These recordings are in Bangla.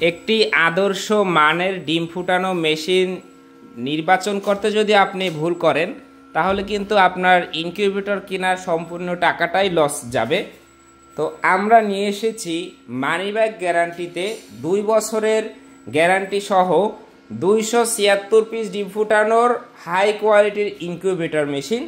একটি আদর্শ মানের ডিম ফুটানো মেশিন নির্বাচন করতে যদি আপনি ভুল করেন তাহলে কিন্তু আপনার ইনকিউবেটর কেনার সম্পূর্ণ টাকাটাই লস যাবে। তো আমরা নিয়ে এসেছি মানি ব্যাক গ্যারান্টিতে 2 বছরের গ্যারান্টি সহ 276 পিস ডিম ফুটানোর হাই কোয়ালিটির ইনকিউবেটর মেশিন।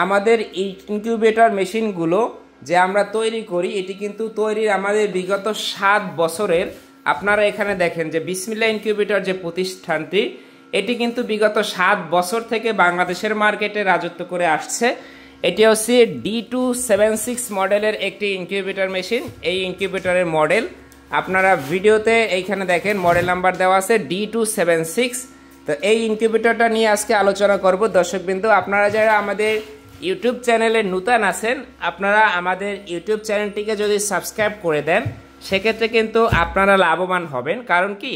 আমাদের এই ইনকিউবেটর মেশিনগুলো যে আমরা তৈরি করি এটি কিন্তু তৈরির আমাদের বিগত 7 বছরের। আপনারা এখানে দেখেন যে বিসমিল্লাহ ইনকিউবেটর যে প্রতিষ্ঠানটি এটি কিন্তু বিগত 7 বছর থেকে বাংলাদেশের মার্কেটে রাজত্ব করে আসছে। এটি হচ্ছে D276 মডেলের একটি ইনকিউবেটর মেশিন। এই ইনকিউবেটরের মডেল আপনারা ভিডিওতে এইখানে দেখেন মডেল নাম্বার দেওয়া আছে D276। তো এই ইনকিউবেটরটা নিয়ে আজকে আলোচনা করব। দর্শকবৃন্দ, আপনারা যারা আমাদের ইউটিউব চ্যানেলে নতুন আছেন আপনারা আমাদের ইউটিউব চ্যানেলটিকে যদি সাবস্ক্রাইব করে দেন সেক্ষেত্রে কিন্তু আপনারা লাভবান হবেন। কারণ কি,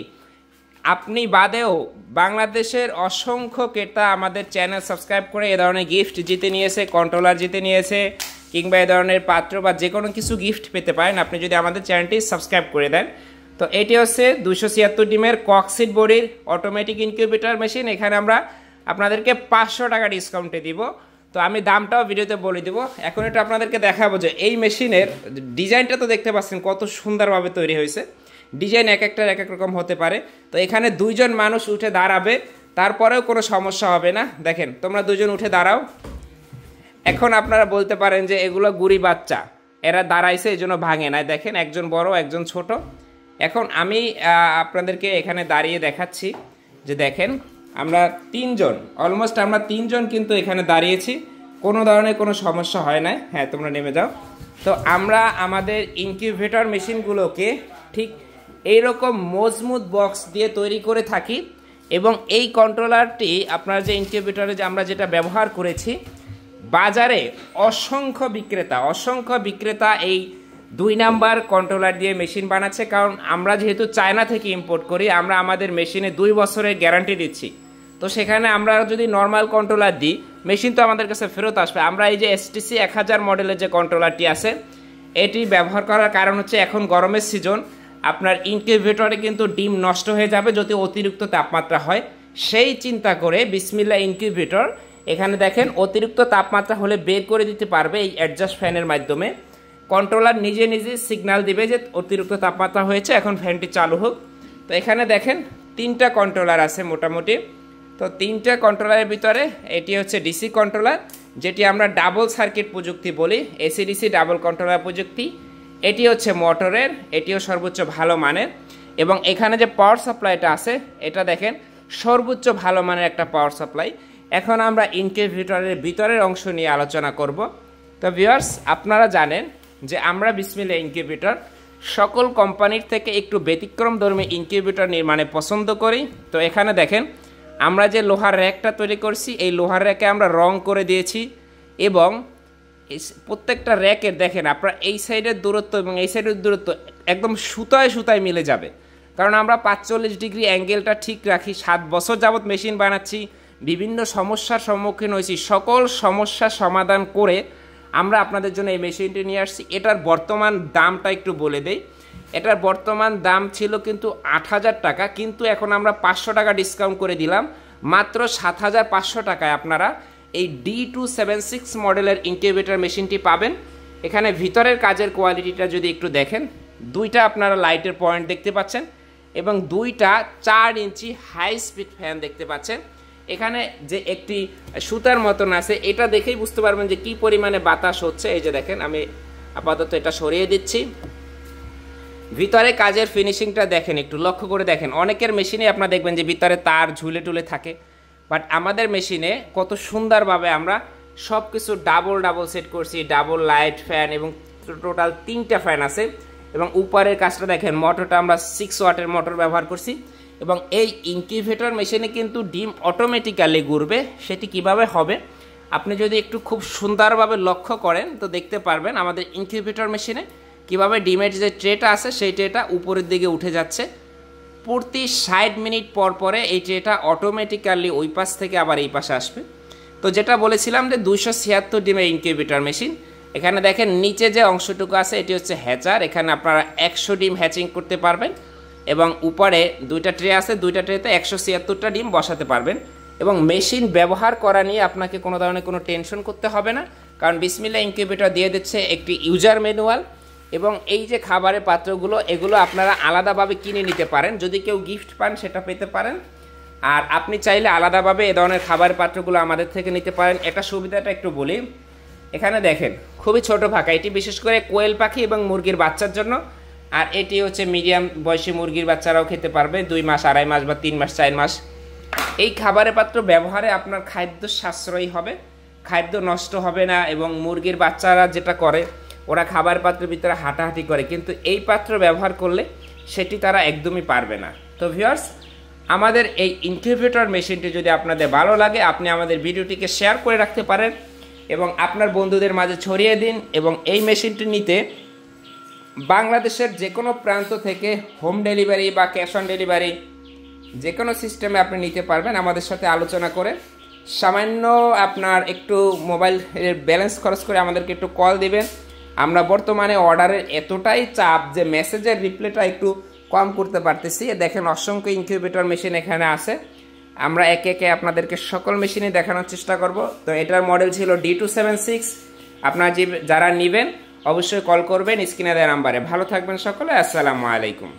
আপনি বাদেও বাংলাদেশের অসংখ্য ক্রেতা আমাদের চ্যানেল সাবস্ক্রাইব করে এ ধরনের গিফট জিতে নিয়েছে, কন্ট্রোলার জিতে নিয়েছে, কিংবা এ ধরনের পাত্র বা যে কোনো কিছু গিফট পেতে পারেন আপনি যদি আমাদের চ্যানেলটি সাবস্ক্রাইব করে দেন। তো এটি হচ্ছে 276 ডিমের কক্সিট বডির অটোমেটিক ইনকিউবেটর মেশিন। এখানে আমরা আপনাদেরকে 500 টাকা ডিসকাউন্টে দিব। তো আমি দামটাও ভিডিওতে বলে দেবো। এখন এটা আপনাদেরকে দেখাবো যে এই মেশিনের ডিজাইনটা তো দেখতে পাচ্ছেন কত সুন্দরভাবে তৈরি হয়েছে। ডিজাইন এক একটার এক এক রকম হতে পারে। তো এখানে 2 জন মানুষ উঠে দাঁড়াবে, তারপরেও কোনো সমস্যা হবে না। দেখেন, তোমরা 2 জন উঠে দাঁড়াও। এখন আপনারা বলতে পারেন যে এগুলো গুড়ি বাচ্চা, এরা দাঁড়াইছে এই জন্য ভাঙে না। দেখেন, একজন বড় একজন ছোট। এখন আমি আপনাদেরকে এখানে দাঁড়িয়ে দেখাচ্ছি যে দেখেন আমরা 3 জন, অলমোস্ট আমরা 3 জন কিন্তু এখানে দাঁড়িয়েছি, কোনো ধরনের কোনো সমস্যা হয় না। হ্যাঁ, তোমরা নেমে যাও। তো আমরা আমাদের ইনকিউবেটর মেশিনগুলোকে ঠিক এইরকম মজবুত বক্স দিয়ে তৈরি করে থাকি এবং এই কন্ট্রোলারটি আপনার যে ইনকিউবেটরে যে আমরা যেটা ব্যবহার করেছি, বাজারে অসংখ্য বিক্রেতা এই 2 নাম্বার কন্ট্রোলার দিয়ে মেশিন বানাচ্ছে। কারণ আমরা যেহেতু চায়না থেকে ইম্পোর্ট করি, আমরা আমাদের মেশিনে 2 বছরের গ্যারান্টি দিচ্ছি। তো সেখানে আমরা যদি নর্মাল কন্ট্রোলার দিই মেশিন তো আমাদের কাছে ফেরত আসবে। আমরা এই যে STC 1000 মডেলের যে কন্ট্রোলারটি আছে এটি ব্যবহার করার কারণ হচ্ছে এখন গরমের সিজন, আপনার ইনকিউবেটরে কিন্তু ডিম নষ্ট হয়ে যাবে যদি অতিরিক্ত তাপমাত্রা হয়। সেই চিন্তা করে বিসমিল্লাহ ইনকিউবেটর এখানে দেখেন অতিরিক্ত তাপমাত্রা হলে বের করে দিতে পারবে এই অ্যাডজাস্ট ফ্যানের মাধ্যমে। কন্ট্রোলার নিজে সিগন্যাল দিবে যে অতিরিক্ত তাপমাত্রা হয়েছে, এখন ফ্যানটি চালু হোক। তো এখানে দেখেন 3টা কন্ট্রোলার আছে মোটামুটি। তো 3টা কন্ট্রোলারের ভিতরে এটি হচ্ছে ডিসি কন্ট্রোলার, যেটি আমরা ডাবল সার্কিট প্রযুক্তি বলি, AC/DC ডাবল কন্ট্রোলার প্রযুক্তি। এটি হচ্ছে মোটরের, এটিও সর্বোচ্চ ভালো মানের। এবং এখানে যে পাওয়ার সাপ্লাইটা আছে এটা দেখেন সর্বোচ্চ ভালো মানের একটা পাওয়ার সাপ্লাই। এখন আমরা ইনকিউবেটরের ভিতরের অংশ নিয়ে আলোচনা করব। তো ভিউয়ার্স, আপনারা জানেন যে আমরা বিসমিল্লাহ ইনকিউবেটর সকল কোম্পানির থেকে একটু ব্যতিক্রমধর্মী ইনকিউবেটর নির্মাণে পছন্দ করি। তো এখানে দেখেন আমরা যে লোহার র্যাকটা তৈরি করছি এই লোহার র্যাকে আমরা রং করে দিয়েছি এবং প্রত্যেকটা র্যাকের দেখেন আপনার এই সাইডের দূরত্ব এবং এই সাইডের দূরত্ব একদম সুতায় মিলে যাবে। কারণ আমরা 45 ডিগ্রি অ্যাঙ্গেলটা ঠিক রাখি। 7 বছর যাবৎ মেশিন বানাচ্ছি, বিভিন্ন সমস্যার সম্মুখীন হয়েছি, সকল সমস্যার সমাধান করে আমরা আপনাদের জন্য এই মেশিনটি নিয়ে আসছি। এটার বর্তমান দামটা একটু বলে দেই। এটার বর্তমান দাম ছিল কিন্তু 8000 টাকা, কিন্তু এখন আমরা 500 টাকা ডিসকাউন্ট করে দিলাম। মাত্র 7500 টাকায় আপনারা এই D276 মডেলের ইনকিউবেটর মেশিনটি পাবেন। এখানে ভিতরের কাজের কোয়ালিটিটা যদি একটু দেখেন, 2টা আপনারা লাইটের পয়েন্ট দেখতে পাচ্ছেন এবং 2টা 4 ইঞ্চি হাই স্পিড ফ্যান দেখতে পাচ্ছেন। এখানে যে একটি সুতার মতন আছে এটা দেখেই বুঝতে পারবেন যে কি পরিমাণে বাতাস হচ্ছে। এই যে দেখেন, আমি আপাতত এটা সরিয়ে দিচ্ছি। ভিতরে কাজের ফিনিশিংটা দেখেন, একটু লক্ষ্য করে দেখেন। অনেকের মেশিনে আপনারা দেখবেন যে ভিতরে তার ঝুলে টুলে থাকে, বাট আমাদের মেশিনে কত সুন্দরভাবে আমরা সব কিছু ডাবল সেট করছি। ডাবল লাইট, ফ্যান এবং টোটাল 3টা ফ্যান আছে। এবং উপরের কাজটা দেখেন, মোটরটা আমরা 6 ওয়াটের মোটর ব্যবহার করছি। এবং এই ইনকিউবেটর মেশিনে কিন্তু ডিম অটোমেটিক্যালি ঘুরবে। সেটি কিভাবে হবে আপনি যদি একটু খুব সুন্দরভাবে লক্ষ্য করেন তো দেখতে পারবেন আমাদের ইনকিউবেটর মেশিনে কিভাবে ডিমের যে ট্রেটা আছে সেই ট্রেটা উপরের দিকে উঠে যাচ্ছে। প্রতি 60 মিনিট পর পরে এই ট্রেটা অটোমেটিক্যালি ওই পাশ থেকে আবার এই পাশে আসবে। তো যেটা বলেছিলাম যে 276 ডিমের ইনকিউবেটর মেশিন। এখানে দেখেন নিচে যে অংশটুকু আছে এটি হচ্ছে হ্যাচার। এখানে আপনারা 100 ডিম হ্যাচিং করতে পারবেন। এবং উপরে দুইটা ট্রে আছে, দুইটা ট্রেতে 176টা ডিম বসাতে পারবেন। এবং মেশিন ব্যবহার করা নিয়ে আপনাকে কোনো ধরনের কোনো টেনশন করতে হবে না, কারণ বিসমিল্লাহ ইনকিউবেটর দিয়ে দিচ্ছে একটি ইউজার ম্যানুয়াল। এবং এই যে খাবারের পাত্রগুলো, এগুলো আপনারা আলাদাভাবে কিনে নিতে পারেন, যদি কেউ গিফট পান সেটা পেতে পারেন। আর আপনি চাইলে আলাদাভাবে এ ধরনের খাবারের পাত্রগুলো আমাদের থেকে নিতে পারেন। এটা সুবিধাটা একটু বলি, এখানে দেখেন খুবই ছোট ফাঁকা, এটি বিশেষ করে কোয়েল পাখি এবং মুরগির বাচ্চার জন্য। আর এটি হচ্ছে মিডিয়াম বয়সী মুরগির বাচ্চারাও খেতে পারবে, 2 মাস, 2.5 মাস বা 3 মাস, 4 মাস। এই খাবারের পাত্র ব্যবহারে আপনার খাদ্য সাশ্রয়ী হবে, খাদ্য নষ্ট হবে না। এবং মুরগির বাচ্চারা যেটা করে, ওরা খাবার পাত্রের ভিতরে হাঁটাহাঁটি করে, কিন্তু এই পাত্র ব্যবহার করলে সেটি তারা একদমই পারবে না। তো ভিউয়ার্স, আমাদের এই ইনকিউবেটর মেশিনটি যদি আপনাদের ভালো লাগে, আপনি আমাদের ভিডিওটিকে শেয়ার করে রাখতে পারেন এবং আপনার বন্ধুদের মাঝে ছড়িয়ে দিন। এবং এই মেশিনটি নিতে বাংলাদেশের যে কোনো প্রান্ত থেকে হোম ডেলিভারি বা ক্যাশ অন ডেলিভারি যে কোনো সিস্টেমে আপনি নিতে পারবেন আমাদের সাথে আলোচনা করে। সামান্য আপনার একটু মোবাইলের ব্যালেন্স খরচ করে আমাদেরকে একটু কল দিবেন। আমরা বর্তমানে অর্ডারের এতটাই চাপ যে মেসেজের রিপ্লাইটা একটু কম করতে পারতেছি। দেখেন অসংখ্য ইনকিউবেটর মেশিন এখানে আছে, আমরা একে একে আপনাদেরকে সকল মেশিনে দেখানোর চেষ্টা করব। তো এটার মডেল ছিল D276। আপনারা যারা নেবেন অবশ্যই কল করবেন স্ক্রিনে দেওয়া নাম্বারে। ভালো থাকবেন সকলে, আসসালামু আলাইকুম।